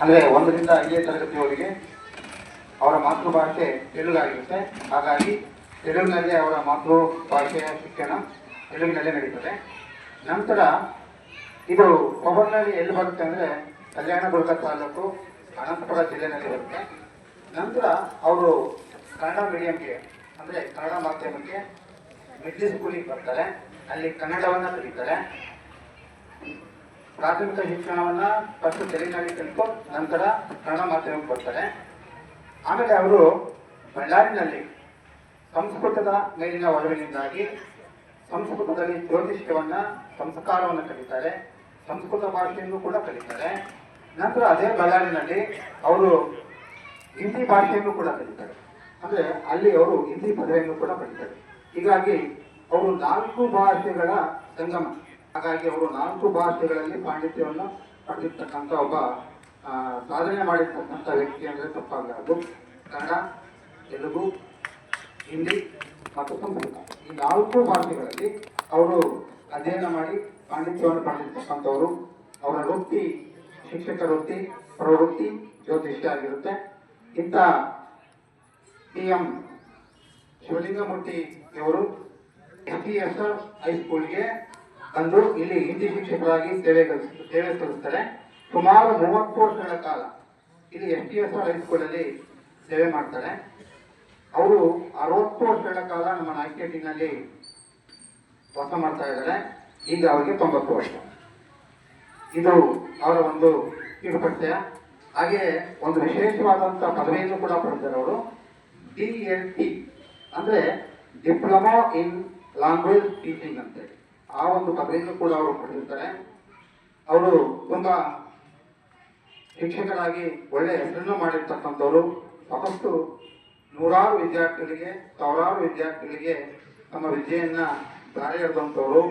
ಅಂದರೆ 1ರಿಂದ 5ನೇ ತರಗತಿಯವರಿಗೆ ಅವರ ಮಾತೃಭಾಷೆ ತೆಲುಗಾಗಿರುತ್ತೆ. ಹಾಗಾಗಿ ತೆಲುಗಿನಲ್ಲೇ ಅವರ ಮಾತೃಭಾಷೆಯ ಶಿಕ್ಷಣ ತೆಲುಗಿನಲ್ಲೇ ನಡೀತದೆ. ನಂತರ ಇದು ಕೊಬ್ಬರ್ನಹಳ್ಳಿ ಎಲ್ಲಿ ಬರುತ್ತೆ ಅಂದರೆ ಕಲ್ಯಾಣದುರ್ಗ ತಾಲೂಕು ಅನಂತಪುರ ಜಿಲ್ಲೆಯಲ್ಲಿ ಬರುತ್ತೆ. ನಂತರ ಅವರು ಕನ್ನಡ ಮೀಡಿಯಂಗೆ ಅಂದರೆ ಕನ್ನಡ ಮಾಧ್ಯಮಕ್ಕೆ ಮಿಡ್ಲ್ ಸ್ಕೂಲಿಗೆ ಬರ್ತಾರೆ. ಅಲ್ಲಿ ಕನ್ನಡವನ್ನು ಕಲಿತಾರೆ. ಪ್ರಾಥಮಿಕ ಶಿಕ್ಷಣವನ್ನು ಫಸ್ಟ್ ತೆಲುಗಿನಲ್ಲಿ ಕಲಿತು ನಂತರ ಕನ್ನಡ ಮಾಧ್ಯಮಕ್ಕೆ ಬರ್ತಾರೆ. ಆಮೇಲೆ ಅವರು ಬಳ್ಳಾರಿನಲ್ಲಿ ಸಂಸ್ಕೃತದ ಮೇಲಿನ ಒಲವಿನಿಂದಾಗಿ ಸಂಸ್ಕೃತದಲ್ಲಿ ಜ್ಯೋತಿಷ್ಯವನ್ನು ಸಂಸ್ಕಾರವನ್ನು ಕಲಿತಾರೆ. ಸಂಸ್ಕೃತ ಭಾಷೆಯನ್ನು ಕೂಡ ಕಲಿತಾರೆ. ನಂತರ ಅದೇ ಬಳ್ಳಾರಿನಲ್ಲಿ ಅವರು ಹಿಂದಿ ಭಾಷೆಯನ್ನು ಕೂಡ ಕಲಿತಾರೆ. ಅಂದರೆ ಅಲ್ಲಿ ಅವರು ಹಿಂದಿ ಪದವಿಯನ್ನು ಕೂಡ ಕಲಿತಾರೆ. ಹೀಗಾಗಿ ಅವರು 4 ಭಾಷೆಗಳ ಸಂಗಮ. ಹಾಗಾಗಿ ಅವರು 4 ಭಾಷೆಗಳಲ್ಲಿ ಪಾಂಡಿತ್ಯವನ್ನು ಪಡೆದಿರ್ತಕ್ಕಂಥ ಒಬ್ಬ ಸಾಧನೆ ಮಾಡಿರ್ತಕ್ಕಂಥ ವ್ಯಕ್ತಿ ಅಂದರೆ ತಪ್ಪಾಗಲಾರದು. ಕನ್ನಡ, ತೆಲುಗು, ಹಿಂದಿ ಮತ್ತು ಸಂಸ್ಕೃತ ಈ 4 ಭಾಷೆಗಳಲ್ಲಿ ಅವರು ಅಧ್ಯಯನ ಮಾಡಿ ಪಾಂಡಿತ್ಯವನ್ನು ಪಡೆದಿರ್ತಕ್ಕಂಥವರು. ಅವರ ವೃತ್ತಿ ಶಿಕ್ಷಕ ವೃತ್ತಿ, ಪ್ರವೃತ್ತಿ ಜ್ಯೋತಿಷ್ಯ ಆಗಿರುತ್ತೆ. ಇಂಥ PM ಶಿವಲಿಂಗಮೂರ್ತಿ ಅವರು SPSR ಹೈಸ್ಕೂಲ್ಗೆ ಬಂದು ಇಲ್ಲಿ ಹಿಂದಿ ಶಿಕ್ಷಕರಾಗಿ ಸೇವೆ ಸಲ್ಲಿಸ್ತಾರೆ. ಸುಮಾರು 30 ವರ್ಷಗಳ ಕಾಲ ಇಲ್ಲಿ SPSR ಹೈಸ್ಕೂಲಲ್ಲಿ ಸೇವೆ ಮಾಡ್ತಾರೆ. ಅವರು 60 ವರ್ಷಗಳ ಕಾಲ ನಮ್ಮ ನಾಯಕೇಟಿನಲ್ಲಿ ವಾಸ ಮಾಡ್ತಾ ಇದ್ದಾರೆ. ಈಗ ಅವರಿಗೆ 90 ವರ್ಷ. ಇದು ಅವರ ಒಂದು ಕಿರುಪರಿಚಯ. ಹಾಗೆ ಒಂದು ವಿಶೇಷವಾದಂಥ ಪದವಿಯನ್ನು ಕೂಡ ಪಡೆದಿದ್ದಾರೆ ಅವರು. DLT ಅಂದರೆ ಡಿಪ್ಲೊಮಾ ಇನ್ ಲ್ಯಾಂಗ್ವೇಜ್ ಟೀಚಿಂಗ್ ಅಂತೇಳಿ ಆ ಒಂದು ಪದವಿಯನ್ನು ಕೂಡ ಅವರು ಪಡೆದಿರ್ತಾರೆ. ಅವರು ತುಂಬ ಶಿಕ್ಷಕರಾಗಿ ಒಳ್ಳೆ ಹೆಸರನ್ನು ಮಾಡಿರ್ತಕ್ಕಂಥವ್ರು. ಸಾಕಷ್ಟು ಸಾವಿರಾರು ವಿದ್ಯಾರ್ಥಿಗಳಿಗೆ ತಮ್ಮ ವಿದ್ಯೆಯನ್ನು ದಾರಿ ಎರೆದಂಥವ್ರು.